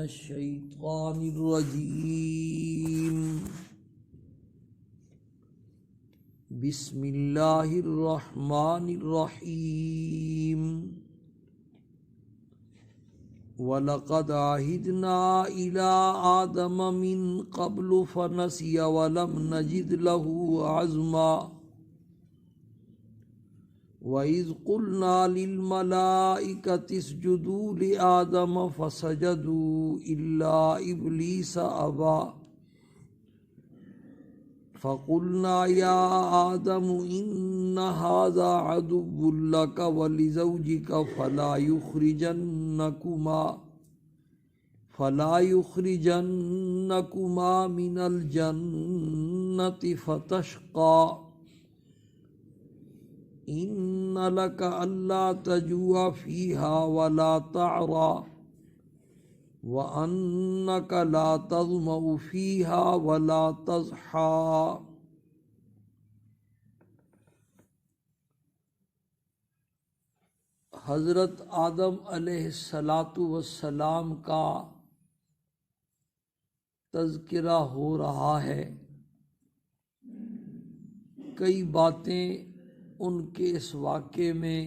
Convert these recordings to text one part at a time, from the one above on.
الشيطان الرجيم بسم الله الرحمن الرحيم وَلَقَدْ عَهِدْنَا إِلَىٰ آدَمَ مِنْ قَبْلُ فَنَسِيَ وَلَمْ نَجِدْ لَهُ عَزْمًا وَإِذْ قُلْنَا لِلْمَلَائِكَةِ اسْجُدُوا لِآدَمَ فَسَجَدُوا إِلَّا إِبْلِيسَ أَبَىٰ فَقُلْنَا يَا آدَمُ إِنَّ هَٰذَا عَدُوٌّ لَكَ وَلِزَوْجِكَ فَلَا يُخْرِجَنَّكُمَا مِنَ الْجَنَّةِ فَتَشْقَىٰ إِنَّ لَكَ أَلَّا تَجُوعَ فِيهَا وَلَا تَعْرَىٰ وَأَنَّكَ لَا تَظْمَأُ فِيهَا وَلَا تَضْحَىٰ حضرت آدم علیہ السلام کا تذکرہ ہو رہا ہے۔ کئی باتیں ان کے اس واقعے میں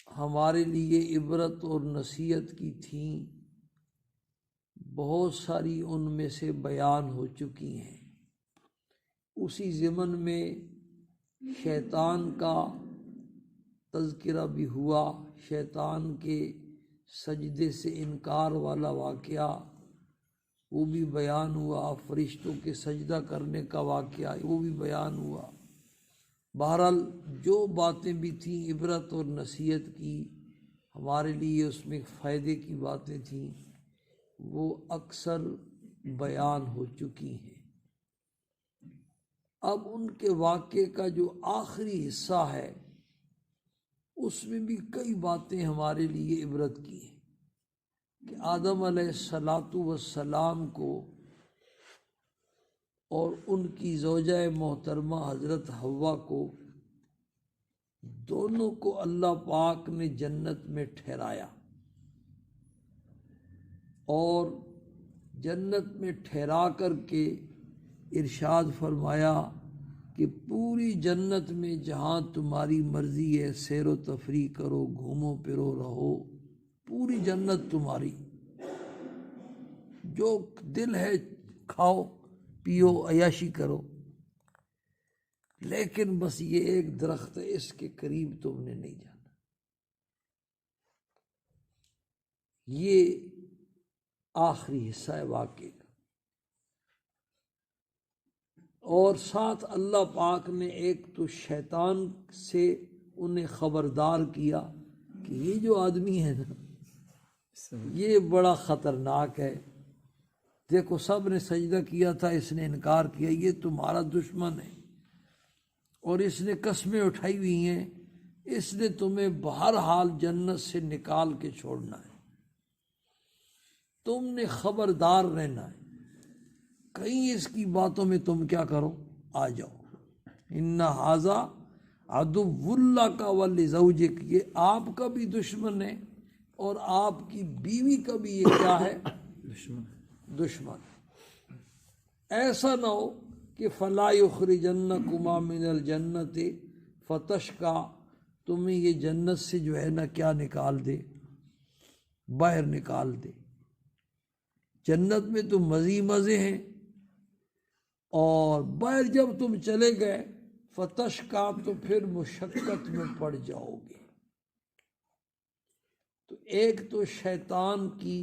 ہمارے لیے عبرت اور نصیحت کی تھیں، بہت ساری ان میں سے بیان ہو چکی ہیں۔ اسی ضمن میں شیطان کا تذکرہ بھی ہوا، شیطان کے سجدے سے انکار والا واقعہ وہ بھی بیان ہوا، فرشتوں کے سجدہ کرنے کا واقعہ وہ بھی بیان ہوا۔ بہرحال جو باتیں بھی تھیں عبرت اور نصیحت کی، ہمارے لیے اس میں فائدے کی باتیں تھیں، وہ اکثر بیان ہو چکی ہیں۔ اب ان کے واقعے کا جو آخری حصہ ہے اس میں بھی کئی باتیں ہمارے لیے عبرت کی ہیں کہ آدم علیہ السلام کو اور ان کی زوجہ محترمہ حضرت حوا کو، دونوں کو اللہ پاک نے جنت میں ٹھہرایا، اور جنت میں ٹھہرا کر کے ارشاد فرمایا کہ پوری جنت میں جہاں تمہاری مرضی ہے سیر و تفریح کرو، گھومو پھرو، رہو، پوری جنت تمہاری، جو دل ہے کھاؤ پیو عیاشی کرو، لیکن بس یہ ایک درخت ہے اس کے قریب تم نے نہیں جانا۔ یہ آخری حصہ ہے واقعے کا، اور ساتھ اللہ پاک نے ایک تو شیطان سے انہیں خبردار کیا کہ یہ جو آدمی ہے نا یہ بڑا خطرناک ہے، دیکھو سب نے سجدہ کیا تھا، اس نے انکار کیا، یہ تمہارا دشمن ہے، اور اس نے قسمیں اٹھائی ہوئی ہیں، اس نے تمہیں بہرحال جنت سے نکال کے چھوڑنا ہے، تم نے خبردار رہنا ہے، کہیں اس کی باتوں میں تم کیا کرو آ جاؤ۔ ان ھذا عدو لک ولزوجک، یہ آپ کا بھی دشمن ہے اور آپ کی بیوی کا بھی یہ کیا ہے دشمن۔ ایسا نہ ہو کہ فلا یخرجنکما من الجنت فتشقی، تمہیں یہ جنت سے جو ہے نا کیا نکال دے، باہر نکال دے۔ جنت میں تو مزے ہیں، اور باہر جب تم چلے گئے فتشقی تو پھر مشقت میں پڑ جاؤ گے۔ تو ایک تو شیطان کی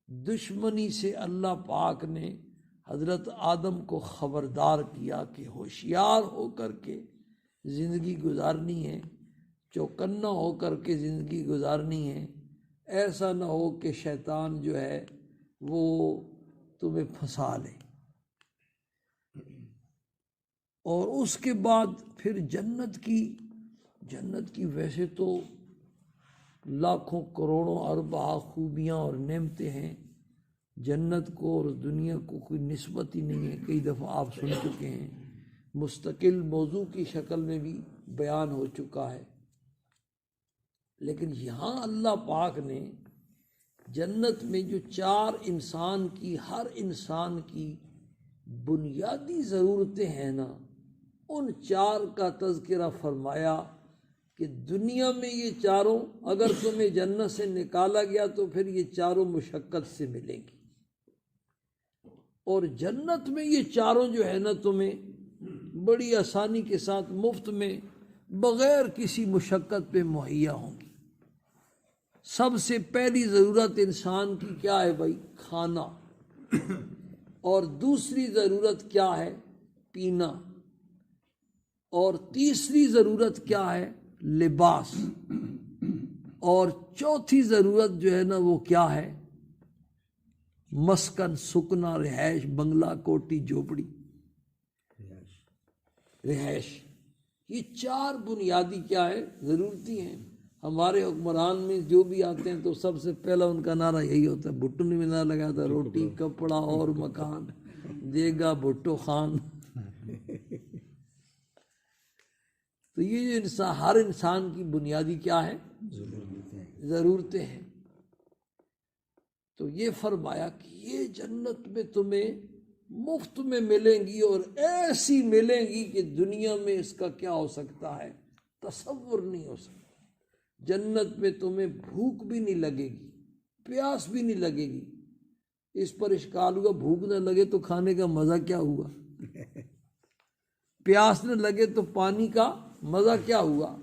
دشمنی سے اللہ پاک نے حضرت آدم کو خبردار کیا کہ ہوشیار ہو کر کے زندگی گزارنی ہے، چوکنا ہو کر کے زندگی گزارنی ہے، ایسا نہ ہو کہ شیطان جو ہے وہ تمہیں پھنسا لے۔ اور اس کے بعد پھر جنت کی ویسے تو لاکھوں کروڑوں ارباں خوبیاں اور نعمتیں ہیں، جنت کو اور دنیا کو کوئی نسبت ہی نہیں ہے، کئی دفعہ آپ سن چکے ہیں، مستقل موضوع کی شکل میں بھی بیان ہو چکا ہے۔ لیکن یہاں اللہ پاک نے جنت میں جو چار انسان کی، ہر انسان کی بنیادی ضرورتیں ہیں نا، ان چار کا تذکرہ فرمایا کہ دنیا میں یہ چاروں اگر تمہیں جنت سے نکالا گیا تو پھر یہ چاروں مشقت سے ملیں گی، اور جنت میں یہ چاروں جو ہے نا تمہیں بڑی آسانی کے ساتھ مفت میں بغیر کسی مشقت پہ مہیا ہوں گی۔ سب سے پہلی ضرورت انسان کی کیا ہے بھائی؟ کھانا، اور دوسری ضرورت کیا ہے؟ پینا، اور تیسری ضرورت کیا ہے؟ لباس، اور چوتھی ضرورت جو ہے نا وہ کیا ہے؟ مسکن، سکنا، رہائش، بنگلہ، کوٹھی، جھوپڑی، رہائش۔ یہ چار بنیادی کیا ہے؟ ضرورتی ہیں۔ ہمارے حکمران میں جو بھی آتے ہیں تو سب سے پہلا ان کا نعرہ یہی ہوتا ہے، بھٹو نے بھی نعرہ لگایا تھا، روٹی کپڑا اور مکان دے گا بھٹو خان۔ تو یہ جو ہر انسان کی بنیادی کیا ہے؟ ضرورتیں ہیں۔ تو یہ فرمایا کہ یہ جنت میں تمہیں مفت میں ملیں گی، اور ایسی ملیں گی کہ دنیا میں اس کا کیا ہو سکتا ہے؟ تصور نہیں ہو سکتا۔ جنت میں تمہیں بھوک بھی نہیں لگے گی، پیاس بھی نہیں لگے گی۔ اس پر اشکال ہوا، بھوک نہ لگے تو کھانے کا مزہ کیا ہوا؟ پیاس نہ لگے تو پانی کا مزہ کیا ہوا؟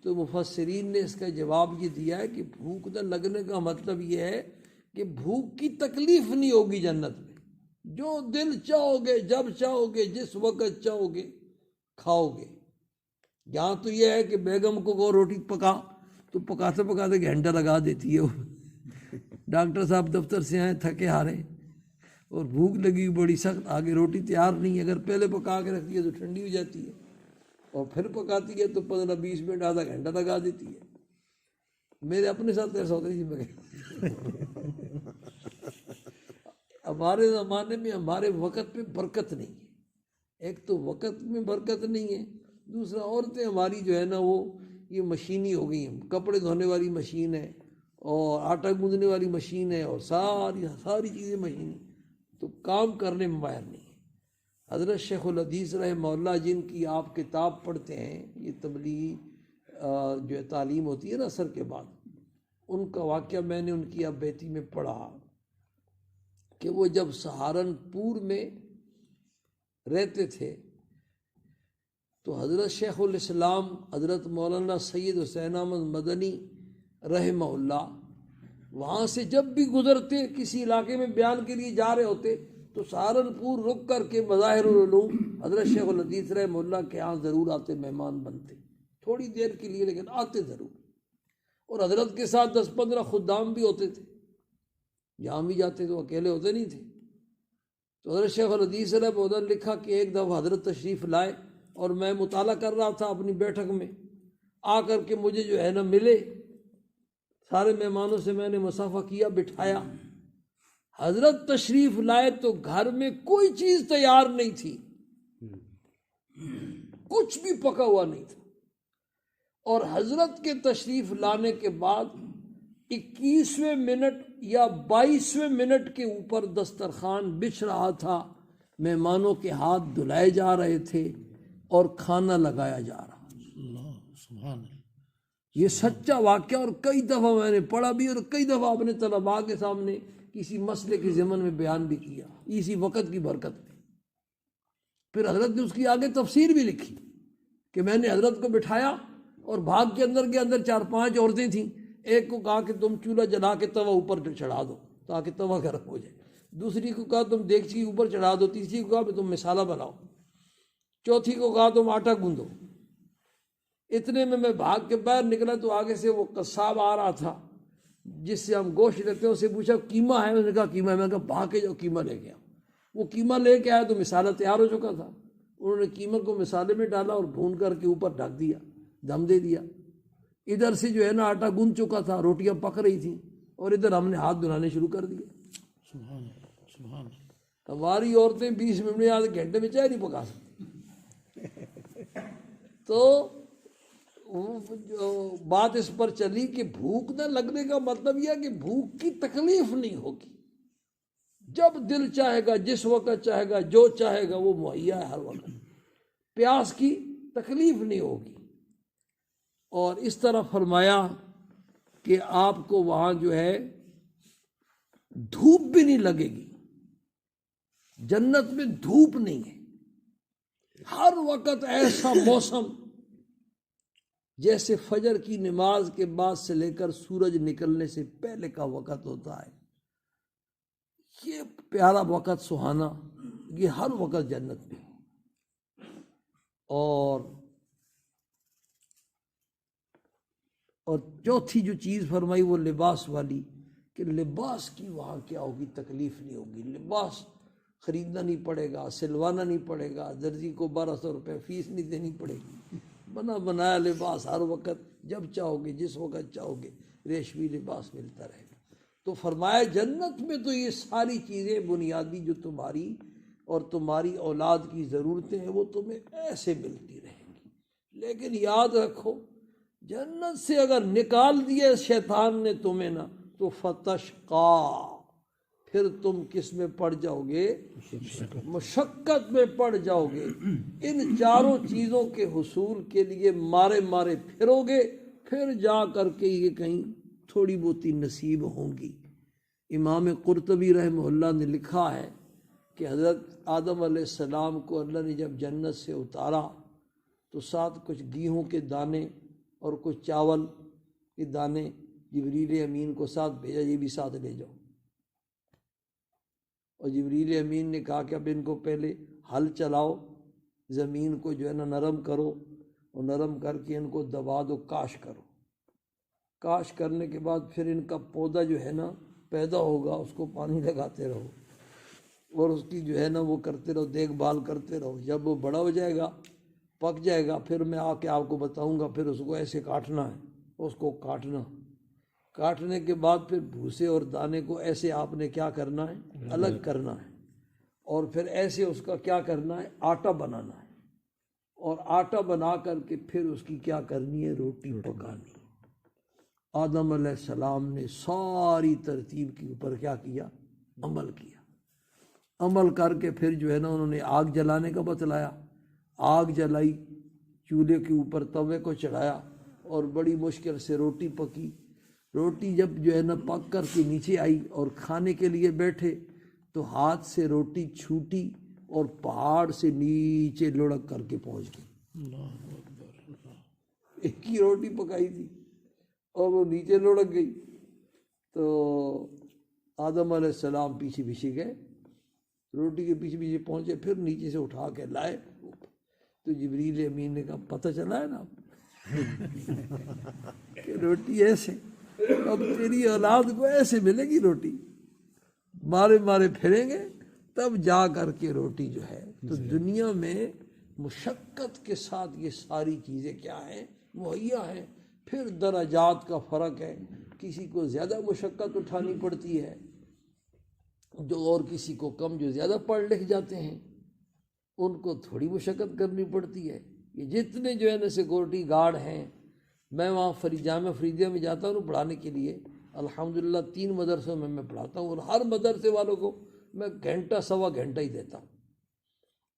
تو مفسرین نے اس کا جواب یہ دیا ہے کہ بھوک نہ لگنے کا مطلب یہ ہے کہ بھوک کی تکلیف نہیں ہوگی جنت میں، جو دل چاہو گے، جب چاہو گے، جس وقت چاہو گے کھاؤ گے۔ یہاں تو یہ ہے کہ بیگم کو روٹی پکا تو پکاتے پکاتے گھنٹہ لگا دیتی ہے، وہ ڈاکٹر صاحب دفتر سے آئے تھکے ہارے اور بھوک لگی بڑی سخت، آگے روٹی تیار نہیں ہے، اگر پہلے پکا کے رکھتی ہے تو ٹھنڈی ہو جاتی ہے، اور پھر پکاتی ہے تو 15-20 منٹ آدھا گھنٹہ لگا دیتی ہے۔ میرے اپنے ساتھ ایسا ہوتا ہے ہمارے زمانے میں ہمارے وقت میں برکت نہیں ہے۔ ایک تو وقت میں برکت نہیں ہے، دوسرا عورتیں ہماری جو ہے نا وہ یہ مشینی ہو گئی ہیں، کپڑے دھونے والی مشین ہے اور آٹا گوندنے والی مشین ہے اور ساری چیزیں مشینی، تو کام کرنے میں ماہر نہیں ہے۔ حضرت شیخ الحدیث رحمہ اللہ جن کی آپ کتاب پڑھتے ہیں، یہ تبلیغی جو ہے تعلیم ہوتی ہے نا عصر کے بعد، ان کا واقعہ میں نے ان کی اب بیتی میں پڑھا کہ وہ جب سہارنپور میں رہتے تھے تو حضرت شیخ الاسلام حضرت مولانا سید حسین احمد مدنی رحمہ اللہ وہاں سے جب بھی گزرتے، کسی علاقے میں بیان کے لیے جا رہے ہوتے تو سہارنپور رک کر کے مظاہر العلوم حضرت شیخ الحدیث رحمہ اللہ کے ہاں ضرور آتے، مہمان بنتے، تھوڑی دیر کے لیے لیکن آتے ضرور، اور حضرت کے ساتھ 10-15 خدام بھی ہوتے تھے، جہاں بھی جاتے تو اکیلے ہوتے نہیں تھے۔ تو حضرت شیخ الحدیث رحمہ اللہ نے لکھا کہ ایک دفعہ حضرت تشریف لائے اور میں مطالعہ کر رہا تھا اپنی بیٹھک میں، آ کر کے مجھے جو ہے نا ملے، سارے مہمانوں سے میں نے مصافحہ کیا، بٹھایا۔ حضرت تشریف لائے تو گھر میں کوئی چیز تیار نہیں تھی، کچھ بھی پکا ہوا نہیں تھا، اور حضرت کے تشریف لانے کے بعد 21ویں منٹ یا 22ویں منٹ کے اوپر دسترخوان بچھ رہا تھا، مہمانوں کے ہاتھ دھلائے جا رہے تھے اور کھانا لگایا جا رہا۔ اللہ سبحان اللہ، یہ سچا واقعہ، اور کئی دفعہ میں نے پڑھا بھی اور کئی دفعہ اپنے طلباء کے سامنے کسی مسئلے کے ضمن میں بیان بھی کیا، اسی وقت کی برکت میں۔ پھر حضرت نے اس کی آگے تفسیر بھی لکھی کہ میں نے حضرت کو بٹھایا اور بھاگ کے اندر 4-5 عورتیں تھیں، ایک کو کہا کہ تم چولہا جلا کے توا اوپر چڑھا دو تاکہ توا گرم ہو جائے، دوسری کو کہا تم دیگچی اوپر چڑھا دو، تیسری کو کہا کہ تم مسالہ بناؤ، چوتھی کو کہا تم آٹا گوندو۔ اتنے میں بھاگ کے باہر نکلا تو آگے سے وہ قصاب آ رہا تھا جس سے ہم گوشت لیتے ہیں، اسے پوچھا قیمہ ہے؟ اس نے کہا قیمہ ہے۔ میں نے کہا بھاگ کے جاؤ قیمہ لے کے آؤ۔ وہ قیمہ لے کے آیا تو مسالہ تیار ہو چکا تھا، انہوں نے قیمہ کو مسالے میں ڈالا اور بھون کر کے اوپر ڈھک دیا، دم دے دیا۔ ادھر سے جو ہے نا آٹا گوند چکا تھا، روٹیاں پک رہی تھیں، اور ادھر ہم نے ہاتھ دھلانے شروع کر دیے۔ سبحان اللہ سبحان اللہ۔ ہماری عورتیں 20 منٹ آدھے گھنٹے میں چائے نہیں پکا سکتی۔ تو بات اس پر چلی کہ بھوک نہ لگنے کا مطلب یہ کہ بھوک کی تکلیف نہیں ہوگی، جب دل چاہے گا، جس وقت چاہے گا، جو چاہے گا وہ مہیا ہے ہر وقت، پیاس کی تکلیف نہیں ہوگی۔ اور اس طرح فرمایا کہ آپ کو وہاں جو ہے دھوپ بھی نہیں لگے گی، جنت میں دھوپ نہیں ہے، ہر وقت ایسا موسم جیسے فجر کی نماز کے بعد سے لے کر سورج نکلنے سے پہلے کا وقت ہوتا ہے، یہ پیارا وقت سہانا، یہ ہر وقت جنت میں۔ اور چوتھی جو چیز فرمائی وہ لباس والی، کہ لباس کی وہاں کیا ہوگی، تکلیف نہیں ہوگی، لباس خریدنا نہیں پڑے گا، سلوانا نہیں پڑے گا، درزی کو 1200 روپے فیس نہیں دینی پڑے گی، بنا بنایا لباس ہر وقت جب چاہو گے، جس وقت چاہو گے ریشمی لباس ملتا رہے گا۔ تو فرمایا جنت میں تو یہ ساری چیزیں بنیادی جو تمہاری اور تمہاری اولاد کی ضرورتیں ہیں وہ تمہیں ایسے ملتی رہیں گی، لیکن یاد رکھو جنت سے اگر نکال دیے شیطان نے تمہیں نا تو فتشقا، پھر تم کس میں پڑ جاؤ گے، مشقت میں پڑ جاؤ گے، ان چاروں چیزوں کے حصول کے لیے مارے مارے پھرو گے، پھر جا کر کے یہ کہیں تھوڑی بہتی نصیب ہوں گی۔ امام قرطبی رحمہ اللہ نے لکھا ہے کہ حضرت آدم علیہ السلام کو اللہ نے جب جنت سے اتارا تو ساتھ کچھ گیہوں کے دانے اور کچھ چاول کے دانے جبریل امین کو ساتھ بھیجا، یہ بھی ساتھ لے جاؤ۔ اور جبریل امین نے کہا کہ اب ان کو پہلے ہل چلاؤ، زمین کو جو ہے نا نرم کرو، اور نرم کر کے ان کو دبا دو، کاش کرو، کاش کرنے کے بعد پھر ان کا پودا جو ہے نا پیدا ہوگا، اس کو پانی لگاتے رہو اور اس کی جو ہے نا وہ کرتے رہو، دیکھ بھال کرتے رہو، جب وہ بڑا ہو جائے گا، پک جائے گا، پھر میں آ کے آپ کو بتاؤں گا، پھر اس کو ایسے کاٹنا ہے، اس کو کاٹنے کے بعد پھر بھوسے اور دانے کو ایسے آپ نے کیا کرنا ہے، الگ کرنا ہے، اور پھر ایسے اس کا کیا کرنا ہے، آٹا بنانا ہے، اور آٹا بنا کر کے پھر اس کی کیا کرنی ہے، روٹی پکانی۔ آدم علیہ السلام نے ساری ترتیب کے اوپر کیا کیا، عمل کیا، عمل کر کے پھر جو ہے نا انہوں نے آگ جلانے کا بتلایا، آگ جلائی، چولہے کے اوپر توے کو چڑھایا اور بڑی مشکل سے روٹی پکی۔ روٹی جب جو ہے نا پک کر کے نیچے آئی اور کھانے کے لیے بیٹھے تو ہاتھ سے روٹی چھوٹی اور پہاڑ سے نیچے لڑک کر کے پہنچ گئی۔ ایک ہی روٹی پکائی تھی اور وہ نیچے لڑک گئی، تو آدم علیہ السلام پیچھے پیچھے گئے، روٹی کے پیچھے پیچھے پہنچے، پھر نیچے سے اٹھا کے لائے، تو جبریل امین نے کہا پتہ چلا ہے نا کہ روٹی ایسے، اب تیری اولاد کو ایسے ملے گی روٹی، مارے مارے پھریں گے تب جا کر کے روٹی جو ہے۔ تو دنیا میں مشقت کے ساتھ یہ ساری چیزیں کیا ہیں، مہیا ہیں۔ پھر درجات کا فرق ہے، کسی کو زیادہ مشقت اٹھانی پڑتی ہے جو، اور کسی کو کم، جو زیادہ پڑھ لکھ جاتے ہیں ان کو تھوڑی مشقت کرنی پڑتی ہے۔ یہ جتنے جو ہے نا سیکورٹی گارڈ ہیں، میں وہاں جامعہ فریدیہ میں جاتا ہوں پڑھانے کے لیے، الحمدللہ 3 مدرسوں میں میں پڑھاتا ہوں، اور ہر مدرسے والوں کو میں گھنٹہ سوا گھنٹہ ہی دیتا ہوں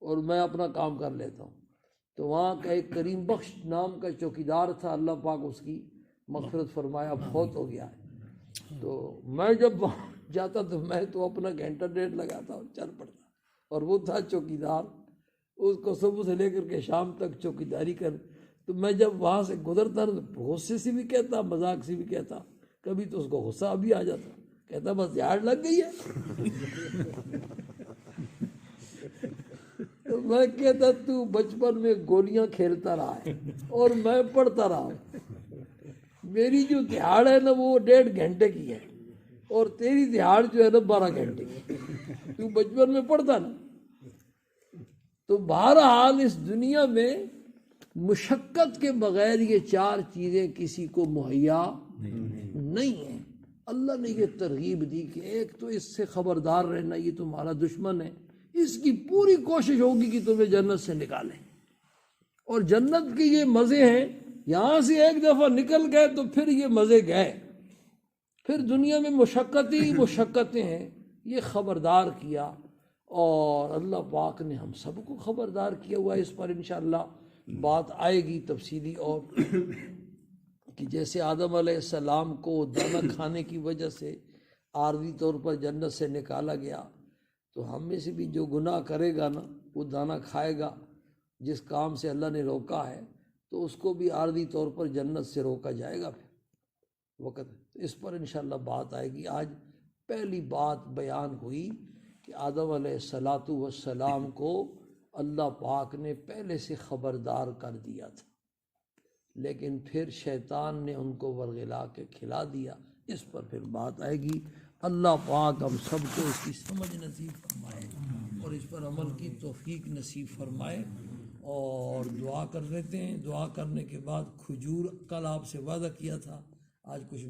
اور میں اپنا کام کر لیتا ہوں۔ تو وہاں کا ایک کریم بخش نام کا چوکیدار تھا، اللہ پاک اس کی مغفرت فرمایا، بہت ہو گیا ہے۔ تو میں جب وہاں جاتا تو میں تو اپنا گھنٹہ ڈیڑھ لگاتا ہوں، چل پڑتا، اور وہ تھا چوکیدار، اس کو صبح سے لے کر کے شام تک چوکیداری کر۔ تو میں جب وہاں سے گزرتا تو غصے سے بھی کہتا، مذاق سے بھی کہتا، کبھی تو اس کو غصہ بھی آ جاتا، کہتا بس جھاڑ لگ گئی ہے تو میں کہتا تو بچپن میں گولیاں کھیلتا رہا ہے اور میں پڑھتا رہا ہوں، میری جو دہاڑ ہے نا وہ 1.5 گھنٹے کی ہے، اور تیری دہاڑ جو ہے نا 12 گھنٹے کی، تو بچپن میں پڑھتا نا۔ تو بہرحال اس دنیا میں مشقت کے بغیر یہ 4 چیزیں کسی کو مہیا نہیں ہیں۔ اللہ نے یہ ترغیب دی کہ ایک تو اس سے خبردار رہنا، یہ تمہارا دشمن ہے، اس کی پوری کوشش ہوگی کہ تمہیں جنت سے نکالے، اور جنت کے یہ مزے ہیں یہاں سے ایک دفعہ نکل گئے تو پھر یہ مزے گئے، پھر دنیا میں مشقتیں ہیں، یہ خبردار کیا، اور اللہ پاک نے ہم سب کو خبردار کیا ہوا ہے۔ اس پر انشاءاللہ بات آئے گی تفصیلی، اور کہ جیسے آدم علیہ السلام کو دانا کھانے کی وجہ سے عارضی طور پر جنت سے نکالا گیا، تو ہم میں سے بھی جو گناہ کرے گا نا وہ دانا کھائے گا جس کام سے اللہ نے روکا ہے، تو اس کو بھی عارضی طور پر جنت سے روکا جائے گا پھر وقت۔ اس پر انشاءاللہ بات آئے گی۔ آج پہلی بات بیان ہوئی کہ آدم علیہ السلام کو اللہ پاک نے پہلے سے خبردار کر دیا تھا، لیکن پھر شیطان نے ان کو ورغلا کے کھلا دیا۔ اس پر پھر بات آئے گی۔ اللہ پاک ہم سب کو اس کی سمجھ نصیب فرمائے اور اس پر عمل کی توفیق نصیب فرمائے۔ اور دعا کر دیتے ہیں، دعا کرنے کے بعد کھجور کل آپ سے وعدہ کیا تھا، آج کچھ